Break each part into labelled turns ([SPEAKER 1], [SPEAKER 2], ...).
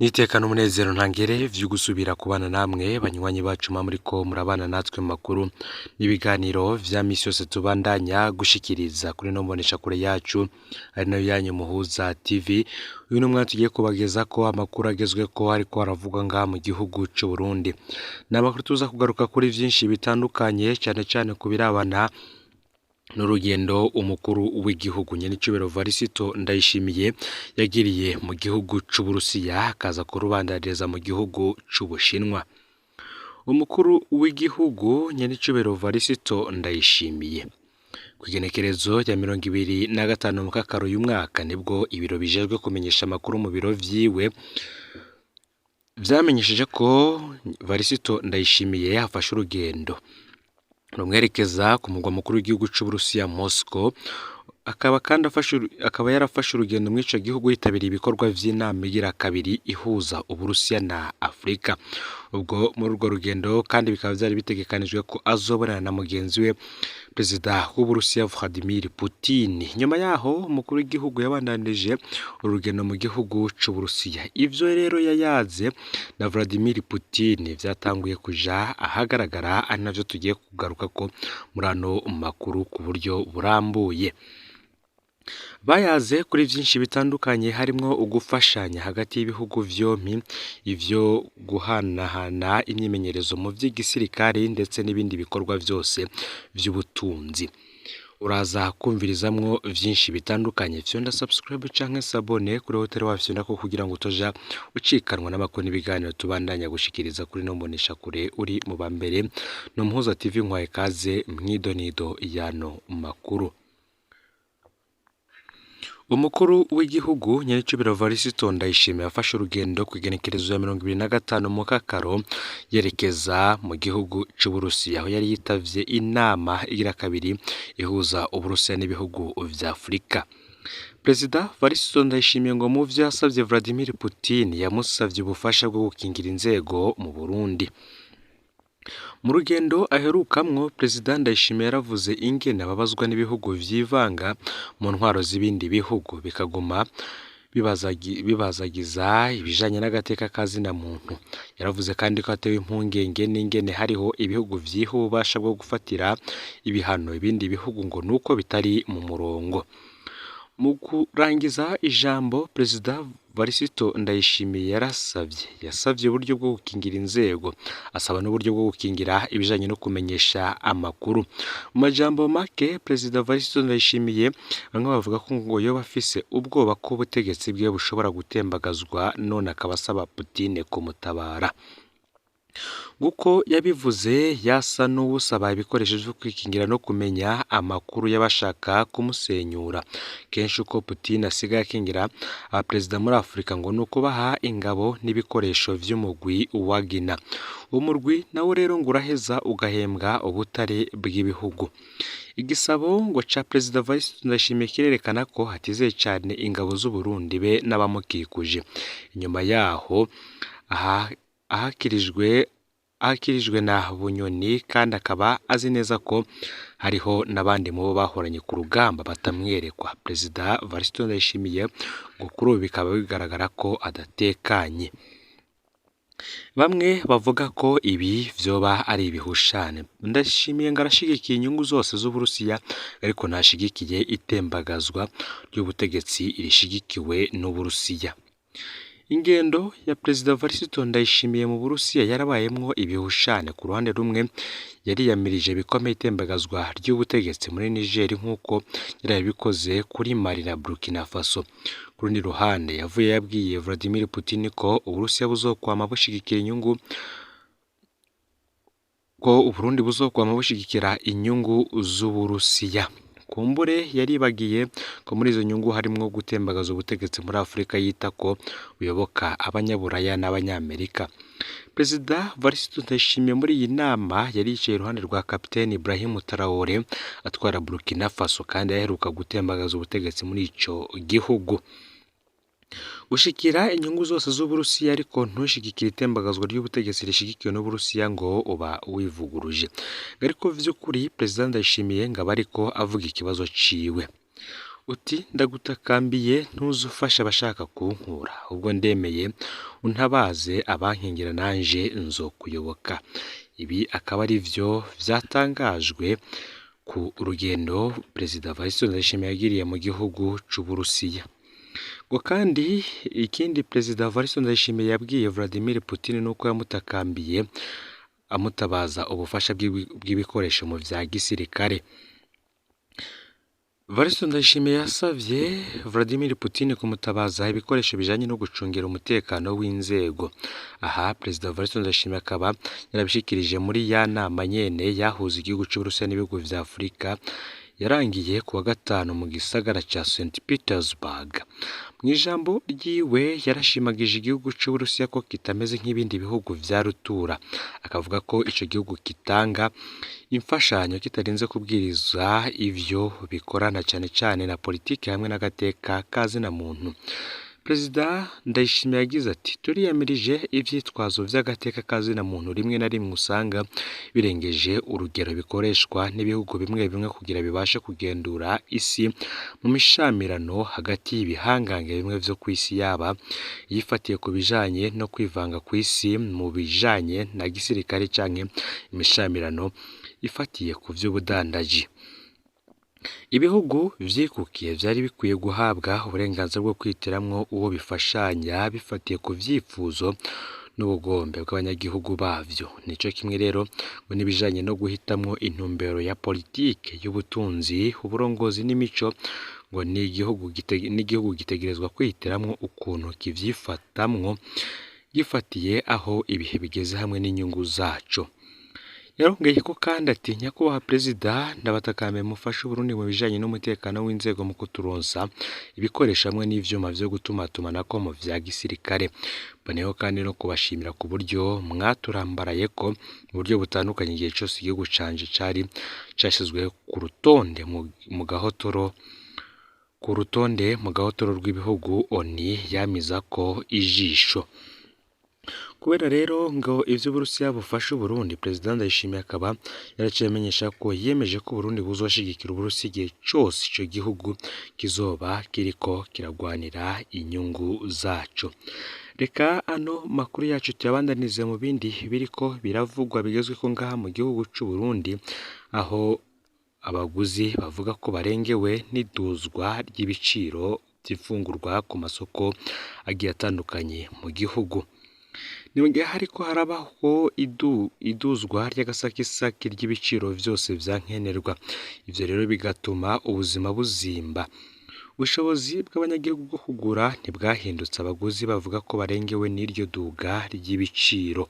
[SPEAKER 1] Nitekana umunezero ntangere vyo gusubira kubana namwe banywanyi bacu muriko murabana natwe mu makuru n'ibiganiro vya misi yose tubandanya gushikiriza kuri no mbonesha kure yacu ari nayo yanyu Muhuza TV. Uyu numwe tugiye kubageza ko amakuru agezwe ko ariko aravuga nga mu gihugu c'u Burundi. N'amakuru tuza kugaruka kuri vyinshi bitandukanye cyane kubirabana n'urugendo umukuru w'igihugu Nyenicubahiro Varisito Ndayishimiye yagiriye mu gihugu c'u Burusiya akaza kurubandariza mu gihugu c'u Bushinwa. Umukuru w'igihugu Nyenicubahiro Varisito Ndayishimiye kwigenekerezo rya 25 mu kakaro y'umwaka nibwo ibiro bijejwe kumenyesha amakuru mu biro vyiwe vyamenyesheje ko Varisito Ndayishimiye yafashe urugendo rumwerekeza ku mugwa mukuru w'igihugu c'u Burusiya Moscow, akaba yarafashe urugendo mw'ico gihugu yitabiriye ibikorwa vy'inama igira kabiri ihuza Uburusiya na Afrika. Ubwo muri urwo rugendo kandi bikaba vyari bitegekanijwe ko azobonana na mugenzi we Perezida w'Uburusiya Vladimir Putin. Nyuma yaho umukuru w'igihugu yabandanije urugendo mu gihugu c'u Burusiya. Ivyo rero yayaze na Vladimir Putin vyatanguye kuja ahagaragara, ari navyo tugiye kugaruka ko muri ano makuru ku buryo burambuye. Bayaze kuri vyinshi bitandukanye harimwo ugufashanya hagati y'ibihugu vyompi, ivyo guhanahana imyimenyerezo mu vy'igisirikare ndetse n'ibindi bikorwa vyose vy'ubutunzi. Uraza kumvirizamwo vyinshi bitandukanye. Fyonda subscribe canke sabone kuri hotel wafyonda ko kugira ngo utoja ucikanwa n'amakuru n'ibiganiro tubandanya gushikiriza kuri no mbonesha kure uri mu bambere no Muhuza TV. Nkwaye kaze mwidonido yano makuru. Umukuru w'igihugu Nyenicubahiro Varisito Ndayishimiye yafashe urugendo kwigenekerezo ya 25 mu kakaro yerekeza mu gihugu c'u Burusiya, aho yari yitavye inama igira kabiri ihuza Uburusiya n'ibihugu vya Afrika. Perezida Varisito Ndayishimiye ngo mu vyo yasavye Vladimir Putin yamusavye ubufasha bwo gukingira inzego mu Burundi. Mu rugendo aherukamwo Perezida Ndayishimiye yaravuze ingene ababazwa n'ibihugu vyivanga mu ntwaro z'ibindi bihugu bikaguma bibazagiza ibijanye n'agateka kazina muntu. Yaravuze kandi ko atewe impungenge n'ingene hariho ibihugu vyiha ububasha bwo gufatira ibihano ibindi bihugu ngo nuko bitari mu murongo. Mu kurangiza ijambo Perezida Varisito Ndayishimiye yasavye uburyo bwo gukingira inzego, asaba n'uburyo bwo gukingira ibijanye no kumenyesha amakuru. Mu majambo make Perezida Varisito Ndayishimiye bamwe bavuga ko ngo yoba afise ubwoba ko ubutegetsi bwe bushobora gutembagazwa, none akaba asaba Putin kumutabara. Guko yabivuze yasa n'uwusaba ibikoresho vyo kwikingira no kumenya amakuru y'abashaka kumusenyura. Kenshi uko Putin asigaye akingira abaperezida muri Afrika ngo nuko baha ingabo n'ibikoresho vy'umugwi wagina. Umurwi nawo rero ngo uraheza ugahembwa ubutare bw'ibihugu. Igisabo ngo ca Perezida Varisito Ndayishimiye kirerekana ko hatizeye cane ingabo z'u Burundi be n'abamukikuje. Inyuma yaho ahakirijwe na Bunyoni, kandi akaba azi neza ko hariho n'abandi mu bo bahoranye ku rugamba batamwerekwa. Perezida Varisito Ndayishimiye ngo kuri ubu bikaba bigaragara ko adatekanye. Bamwe bavuga ko ibi vyoba ari ibihushane. Ndayishimiye ngo arashigikiye inyungu zose z'Uburusiya, ariko ntashigikiye itembagazwa ry'ubutegetsi rishigikiwe n'Uburusiya. Ingendo ya Perezida Varisito Ndayishimiye mu Burusiya yarabayemwo ibihushane. Ku ruhande rumwe yariyamirije bikomeye itembagazwa ry'ubutegetsi muri Niger nk'uko yarabikoze kuri Mali na Burkina Faso. Ku rundi ruhande yavuye yabwiye Vladimir Putin ko Uburusiya buzokwama bushigikira Uburundi buzokwama bushigikira inyungu z'Uburusiya. Kumbure yaribagiye ko muri izo nyungu harimwo gutembagaza ubutegetsi muri Afrika yita ko buyoboka abanyaburaya n'abanyamerika. Perezida Varisito Ndayishimiye muri iyi nama yari yicaye iruhande rwa Kapiteni Ibrahim Traoré atwara Burkina Faso, kandi yaheruka gutembagaza ubutegetsi muri ico gihugu. Gushikira inyungu zose z'Uburusiya ariko ntushigikira itembagazwa ry'ubutegetsi rishigikiwe n'Uburusiya ngo uba wivuguruje. Ariko vy'ukuri Perezida Ndayishimiye ngo aba ariko avuga ikibazo ciwe. uti ndagutakambiye ntuze ufasha abashaka kunkura ubwo ndemeye untabaze abankingira nanje nzokuyoboka. Ibi akaba ari byo vyatangajwe ku rugendo Perezida Evariste Ndayishimiye yagiriye mu gihugu c'Uburusiya. Ngo kandi ikindi Perezida Evariste Ndayishimiye yabwiye Vladimir Putin nuko yamutakambiye amutabaza ubufasha bw'ibikoresho mu vya gisirikare. Evariste Ndayishimiye yasavye Vladimir Putin kumutabaza ibikoresho bijanye no gucungira umutekano w'inzego. Aha Perezida Evariste Ndayishimiye akaba yarabishikirije muri ya nama nyene yahuza igihugu c'Uburusiya n'ibihugu vya Afurika yarangiye kuwa gatanu mu gisagara ca St Petersburg. Mw'ijambo ryiwe yarashimagije igihugu c'Uburusiya ko kitameze nk'ibindi bihugu vya rutura, akavuga ko ico gihugu kitanga imfashanyo kitarinze kubwiriza ivyo bikorana cane cane na politiki hamwe n'agateka kazina muntu. Perezida Ndayishimiye yagize ati turiyamirije ivyitwazo vy'agateka kazina muntu rimwe na rimwe usanga birengeje urugero bikoreshwa n'ibihugu bimwe bimwe kugira bibashe kugendura isi mu mishamirano hagati y'ibihangange bimwe vyo kw'isi, yaba yifatiye ku bijanye no kwivanga kw'isi mu bijanye na gisirikare canke imishamirano ifatiye ku vy'ubudandaji. Ibihugu vyikukiye vyari bikwiye guhabwa uburenganzira bwo kwitiramwo uwo bifashanya bifatiye ku vyifuzo n'ubugombe bw'abanyagihugu bavyo. Nico kimwe rero ngo nibijanye no guhitamwo intumbero ya politike y'ubutunzi, uburongozi n'imico, ngo n'igihugu gitegerezwa kwitiramwo ukuntu kivyifatamwo gifatiye aho ibihe bigeze hamwe n'inyungu zaco. Yarongeye ko kandi ati nyakubahwa Perezida ndabatakambiye mufashe Uburundi mu bijanye n'umutekano w'inzego mu kuturonsa ibikoresho hamwe n'ivyuma vyo gutumatumanako mu vya gisirikare. Boneyeho kandi no kubashimira ku buryo mwaturambarayeko mu buryo butandukanye igihe cose igihugu canje cari cashizwe ku rutonde mu gahotoro rw'ibihugu ONU yamizako ijisho. Kubera rero ngo ivy'Uburusiya bufasha Uburundi, Perezida Ndayishimiye akaba yaraciye amenyesha ko yiyemeje ko Uburundi buzoshigikira Uburusiya igihe cose ico gihugu kizoba kiriko kiragwanira inyungu zaco. Reka ano makuru yacu tuyabandanize mu bindi biriko biravugwa bigezweko ngaha mu gihugu c'Uburundi, aho abaguzi bavuga ko barengewe n'iduzwa ry'ibiciro vy'imfungurwa ku masoko agiye atandukanye mu gihugu. Ni mugihe hariko harabaho iduzwa ry'agasakisaki ry'ibiciro vyose vya nkenerwa. Ivyo rero bigatuma ubuzima buzimba. Ubushobozi bw'abanyagihugu bwo kugura ntibwahindutse, abaguzi bavuga ko barengewe n'iryo duga ry'ibiciro.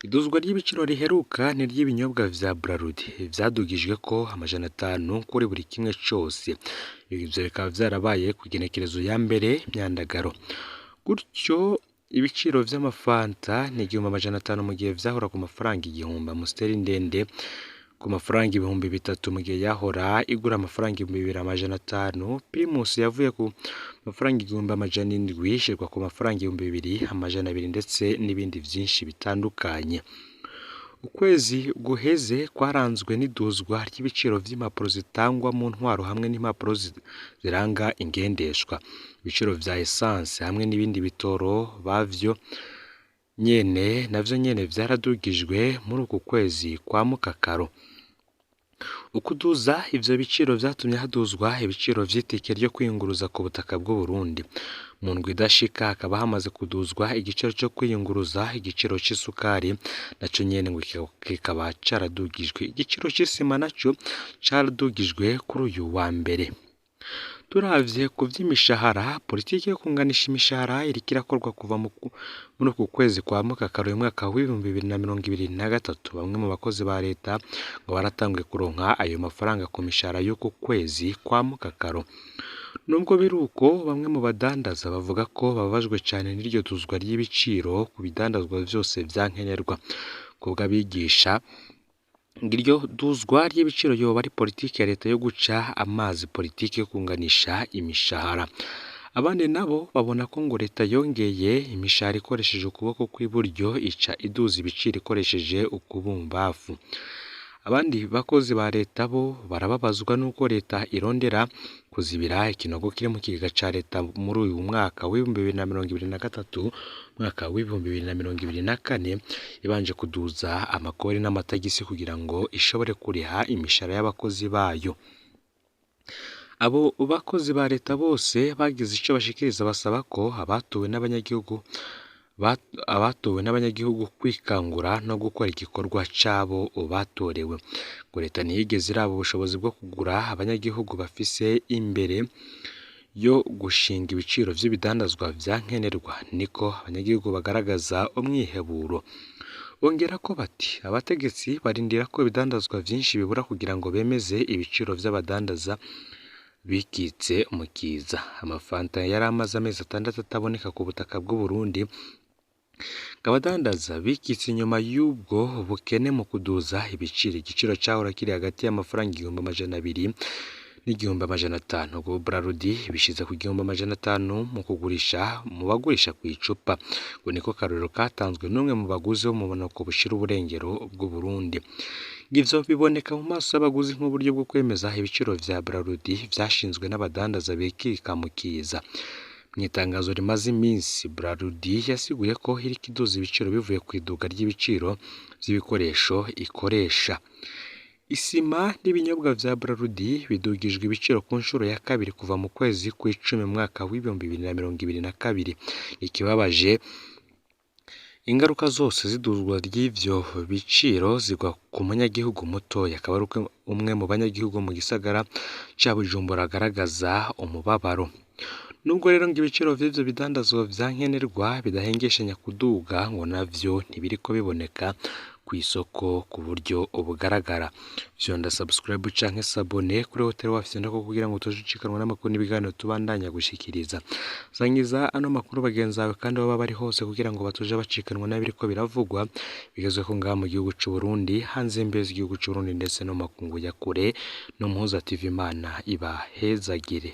[SPEAKER 1] Iduzwa ry'ibiciro riheruka ni ry'ibinyobwa vya Braludi vyadugijwe ko 500 kuri buri kimwe cose. Ivyo bikaba vyarabaye ku igenekerezo ya mbere Myandagaro. Gutyo ibiciro vy'amafanta ni 1500 mu gihe vyahora ku mafaranga 1000, Amstel ndende ku mafaranga 3000 mu gihe yahora igura amafaranga 2500, Primus yavuye ku mafaranga 1700 ishirwa ku mafaranga 2200 ndetse n'ibindi vyinshi bitandukanye. Ukwezi guheze kwaranzwe n'iduzwa ry'ibiciro vy'impapuro zitangwa mu ntwaro hamwe n'impapuro ziranga ingendeshwa. Ibiciro vya essence hamwe n'ibindi bitoro bavyo navyo nyene vyaradugijwe muri uku kwezi kwa Mukakaro. Ukuduza ivyo biciro vyatumye haduzwa ibiciro vy'itike ryo kwiyunguruza ku butaka bw'u Burundi. Mu ndwi idashika hakaba hamaze kuduzwa igiciro cyo kwiyunguruza, igiciro c'isukari naco nyene ngo kikaba caradugijwe, igiciro c'isima naco caradugijwe kuri uyu wa mbere. Turavye ku vy'imishahara, politiki yo kunganisha imishahara iriko irakorwa kuva muri uku kwezi kwa Mukakaro uyu mwaka w'2023. Bamwe mu bakozi ba leta ngo baratanguye kuronka ayo mafaranga ku mishahara y'uku kwezi kwa Mukakaro. Nubwo biruko, bamwe mu badandaza bavuga ko bababajwe cane n'iryo duzwa ry'ibiciro ku bidandazwa vyose vya nkenerwa. Kubw'abigisha ngiryo duzwa ry'ibiciro yoba ari politiki ya leta yo guca amazi politiki yo kunganisha imishahara. Abandi nabo babona ko ngo leta yongeye imishahara ikoresheje ukuboko kw'iburyo ica iduza ibiciro ikoresheje ukubumbafu. Abandi bakozi ba leta bo barababazwa n'uko leta irondera kuzibira ikinogo kiri mu kigega ca leta muri uyu mwaka w'ibihumbi 2023 mwaka w'ibihumbi 2024 ibanje kuduza amakori n'amatagisi kugira ngo ishobore kuriha imishahara y'abakozi bayo. Abo bakozi ba leta bose bagize ico bashikiriza basaba ko abatowe n'abanyagihugu kwikangura no gukora igikorwa cabo batorewe. Ngo leta ntiyigeze iraba ubushobozi bwo kugura abanyagihugu bafise imbere yo gushinga ibiciro vy'ibidandazwa vya nkenerwa, niko abanyagihugu bagaragaza umwiheburo. Bongera ko bati abategetsi barindira ko ibidandazwa vyinshi bibura kugira ngo bemeze ibiciro vy'abadandaza bikitse mu kiza. Amafanta yari amaze amezi 6 ataboneka ku butaka bw'u Burundi. Abadandaza bikitse inyuma y'ubwo bukene mu kuduza ibiciro. Igiciro cahora kiri hagati y'amafaranga 200 n'500. Ubwo Brarudi bishize ku 500 mu kugurisha mu bagurisha ku icupa. Ngo niko karorero katanzwe n'umwe mu baguzi bo mu bumanuko bushira uburengero bw'u Burundi. Ivyo biboneka mu maso y'abaguzi nk'uburyo bwo kwemeza ibiciro vya Brarudi vyashinzwe n'abadandaza bikika mu kiza. Mw'itangazo rimaze iminsi, Brarudi yasiguye ko iriko iduza ibiciro bivuye ku iduga ry'ibiciro vy'ibikoresho ikoresha. Isima n'ibinyobwa vya Brarudi bidugijwe ibiciro ku nshuro ya kabiri kuva mu kwezi kw'icumi mwaka w'ibihumbi 2022. Ikibabaje, ingaruka zose ziduzwa ry'ivyo biciro zigwa ku munyagihugu mutoya. Akaba ari umwe mu banyagihugu mu gisagara ca Bujumbura agaragaza umubabaro. Nubwo rero ngo ibiciro vy'ivyo bidandazwa vya nkenerwa bidahengeshanya kuduga, ngo navyo ntibiriko biboneka kw'isoko ku buryo bugaragara. Vyonda subscribe canke sabone kuri Hotel Wafyenda ko kugira ngo tujikanwa n'amakuru n'ibiganiro tubandanya gushikiriza. Sangiza ano makuru bagenzawe kandi baba bari hose kugira ngo batuje bacikanwa n'abiriko biravugwa bigezwe ko ngaha mu gihugu c'u Burundi, hanze imbezi igihugu c'u Burundi ndetse no makungu ya kure. No Muhuza TV, Imana ibahezagire.